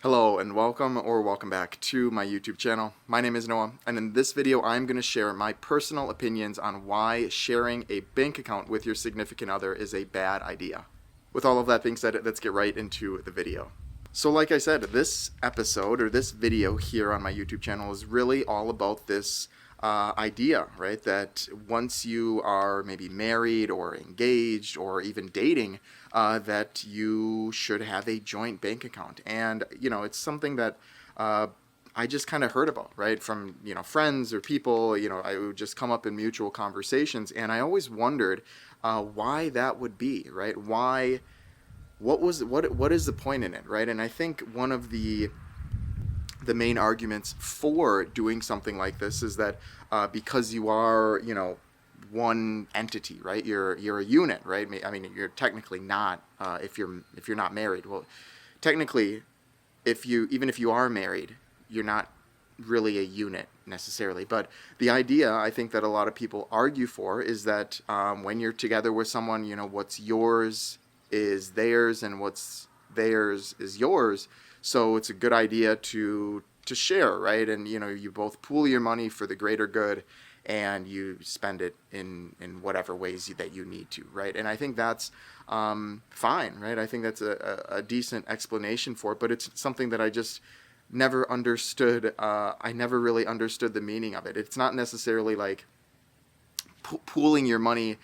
Hello and welcome back to my YouTube channel. My name is Noah, and in this video I'm going to share my personal opinions on why sharing a bank account with your significant other is a bad idea. With all of that being said, let's get right into the video. So like I said, this episode or this video here on my YouTube channel is really all about this idea, right? That once you are maybe married or engaged or even dating, that you should have a joint bank account. And, it's something that I just kind of heard about, right? From, friends or people, I would just come up in mutual conversations. And I always wondered why that would be, right? What is the point in it, right? And I think one of the main arguments for doing something like this is that because you are, one entity, right? You're a unit, right? I mean, you're technically not if you're not married. Well, technically, even if you are married, you're not really a unit necessarily. But the idea, I think, that a lot of people argue for is that when you're together with someone, what's yours is theirs and what's theirs is yours. So it's a good idea to share, right? And you both pool your money for the greater good, and you spend it in whatever ways that you need to, right? And I think that's fine, right? I think that's a decent explanation for it, but it's something that I just never understood. I never really understood the meaning of it. It's not necessarily like pooling your money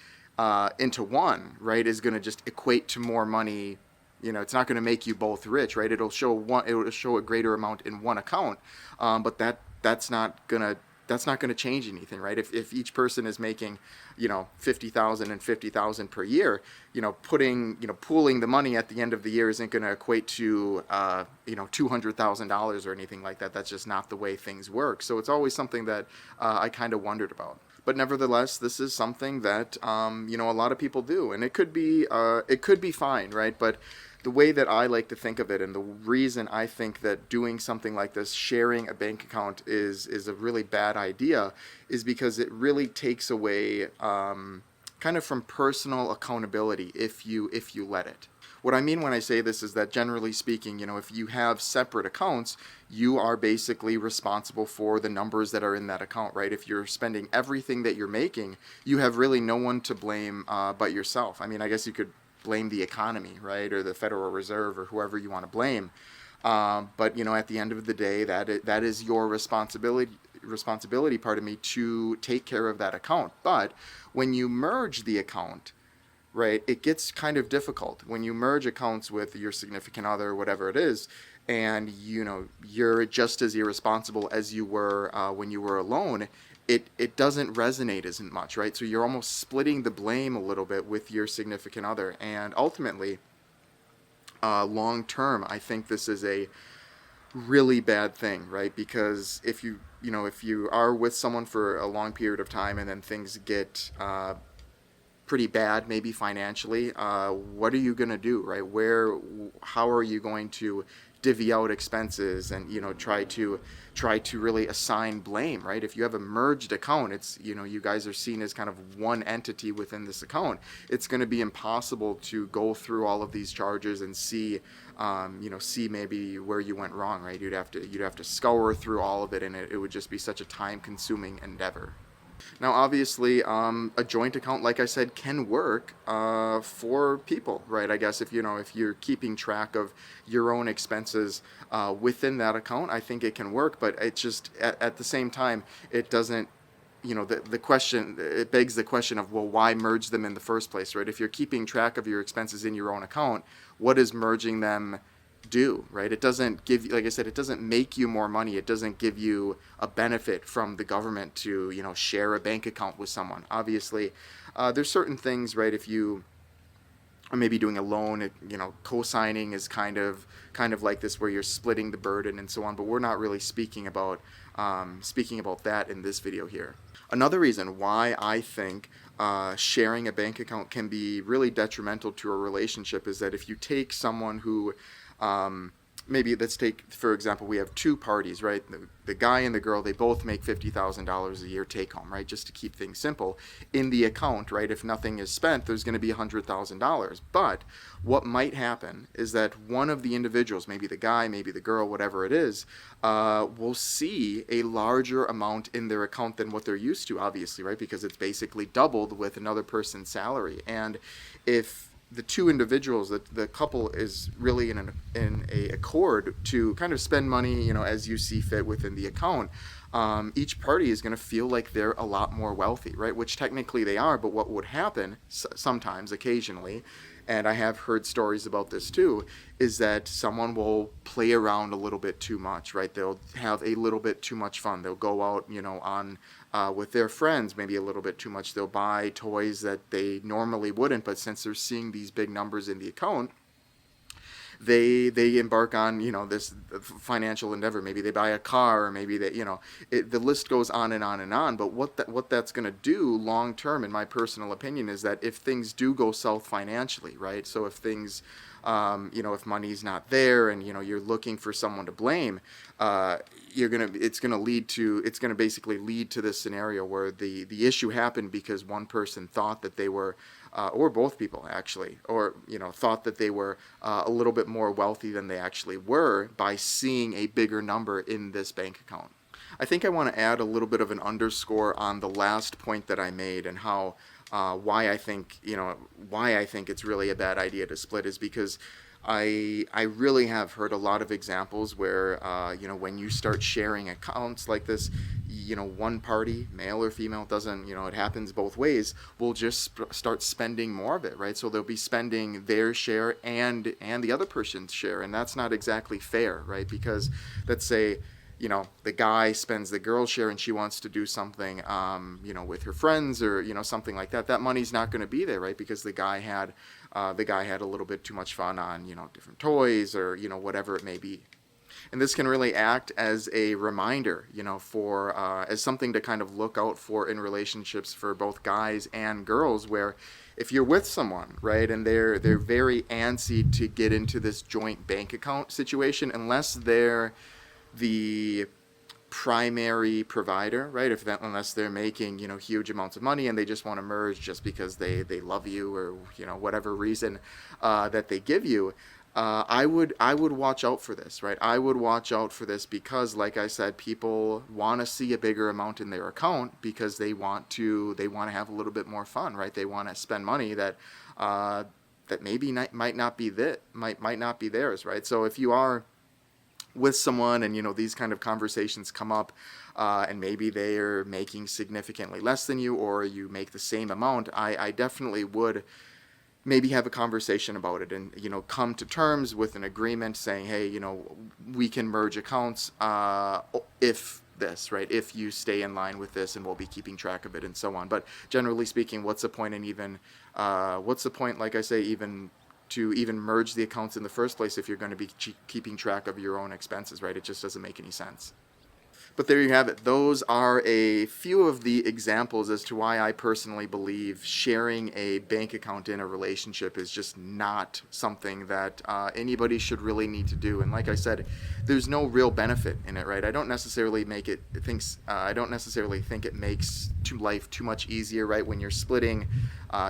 into one, right, is going to just equate to more money. It's not going to make you both rich, right? It'll show a greater amount in one account, but that's not going to change anything, right? If each person is making, $50,000 and $50,000 per year, pooling the money at the end of the year isn't going to equate to, $200,000 or anything like that. That's just not the way things work. So it's always something that I kind of wondered about. But nevertheless, this is something that, a lot of people do, and it could be fine, right? But the way that I like to think of it, and the reason I think that doing something like this, sharing a bank account, is a really bad idea, is because it really takes away kind of from personal accountability if you let it. What I mean when I say this is that, generally speaking, if you have separate accounts, you are basically responsible for the numbers that are in that account, right? If you're spending everything that you're making, you have really no one to blame but yourself. I mean, I guess you could blame the economy, right, or the Federal Reserve or whoever you want to blame. But at the end of the day, that is your responsibility, to take care of that account. But when you merge the account, right, it gets kind of difficult. When you merge accounts with your significant other, whatever it is, and you're just as irresponsible as you were when you were alone, it doesn't resonate as much, right? So you're almost splitting the blame a little bit with your significant other, and ultimately, long term, I think this is a really bad thing, right? Because if you are with someone for a long period of time and then things get pretty bad, maybe financially, what are you going to do, right? How are you going to divvy out expenses and try to really assign blame, right? If you have a merged account, it's you guys are seen as kind of one entity within this account. It's going to be impossible to go through all of these charges and see maybe where you went wrong, right? You'd have to scour through all of it, and it would just be such a time-consuming endeavor. Now, obviously, a joint account, like I said, can work for people, right? I guess if you're keeping track of your own expenses within that account, I think it can work. But it just at the same time, it doesn't. The question, it begs the question of, well, why merge them in the first place, right? If you're keeping track of your expenses in your own account, what is merging them do, right? It doesn't give you, like I said, it doesn't make you more money. It doesn't give you a benefit from the government to, share a bank account with someone. Obviously, there's certain things, right? If you are maybe doing a loan, co-signing is kind of like this, where you're splitting the burden and so on. But we're not really speaking about that in this video here. Another reason why I think sharing a bank account can be really detrimental to a relationship is that if you take someone who maybe let's take, for example, we have two parties, right? The guy and the girl, they both make $50,000 a year take home, right? Just to keep things simple. In the account, right, if nothing is spent, there's going to be $100,000. But what might happen is that one of the individuals, maybe the guy, maybe the girl, whatever it is, will see a larger amount in their account than what they're used to, obviously, right? Because it's basically doubled with another person's salary. And if the two individuals, that the couple is really in a accord to kind of spend money, as you see fit within the account, each party is going to feel like they're a lot more wealthy, right? Which technically they are, but what would happen sometimes, occasionally, and I have heard stories about this too, is that someone will play around a little bit too much, right? They'll have a little bit too much fun. They'll go out, on with their friends, maybe a little bit too much. They'll buy toys that they normally wouldn't, but since they're seeing these big numbers in the account, they embark on this financial endeavor. Maybe they buy a car, or maybe they the list goes on and on and on. But what that's going to do long term, in my personal opinion, is that if things do go south financially, right? So if things if money's not there and you're looking for someone to blame, it's gonna basically lead to this scenario where the issue happened because one person thought that they were, or both people actually, or thought that they were a little bit more wealthy than they actually were by seeing a bigger number in this bank account. I think I want to add a little bit of an underscore on the last point that I made, and how why I think it's really a bad idea to split is because I really have heard a lot of examples where when you start sharing accounts like this, one party, male or female, doesn't, it happens both ways, will just start spending more of it, right? So they'll be spending their share and the other person's share, and that's not exactly fair, right? Because let's say the guy spends the girl's share and she wants to do something, with her friends, or, something like that. That money's not going to be there, right? Because the guy had a little bit too much fun on, different toys, or, whatever it may be. And this can really act as a reminder, for, as something to kind of look out for in relationships for both guys and girls, where if you're with someone, right, and they're very antsy to get into this joint bank account situation, unless they're the primary provider, right? Unless they're making huge amounts of money and they just want to merge just because they love you, or whatever reason that they give you, I would watch out for this, right? I would watch out for this because, like I said, people want to see a bigger amount in their account because they want to have a little bit more fun, right? They want to spend money that maybe might not be theirs, right? So if you are with someone and these kind of conversations come up, and maybe they are making significantly less than you, or you make the same amount, I definitely would maybe have a conversation about it, and come to terms with an agreement saying, hey, we can merge accounts if this, right, if you stay in line with this, and we'll be keeping track of it, and so on. But generally speaking, what's the point like I say, even to merge the accounts in the first place if you're going to be keeping track of your own expenses, right? It just doesn't make any sense. But there you have it. Those are a few of the examples as to why I personally believe sharing a bank account in a relationship is just not something that anybody should really need to do. And like I said, there's no real benefit in it, right? I don't necessarily think it makes life too much easier, right? When you're splitting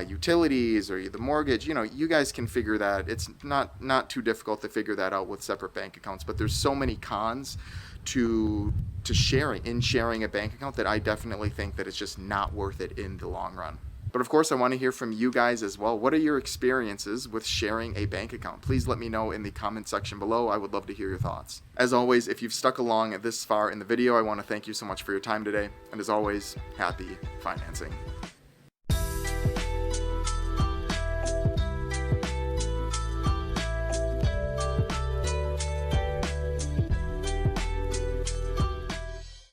utilities or the mortgage, you guys can figure that. It's not too difficult to figure that out with separate bank accounts. But there's so many cons to sharing a bank account that I definitely think that it's just not worth it in the long run. But of course, I want to hear from you guys as well. What are your experiences with sharing a bank account? Please let me know in the comment section below. I would love to hear your thoughts. As always, if you've stuck along this far in the video, I want to thank you so much for your time today. And as always, happy financing.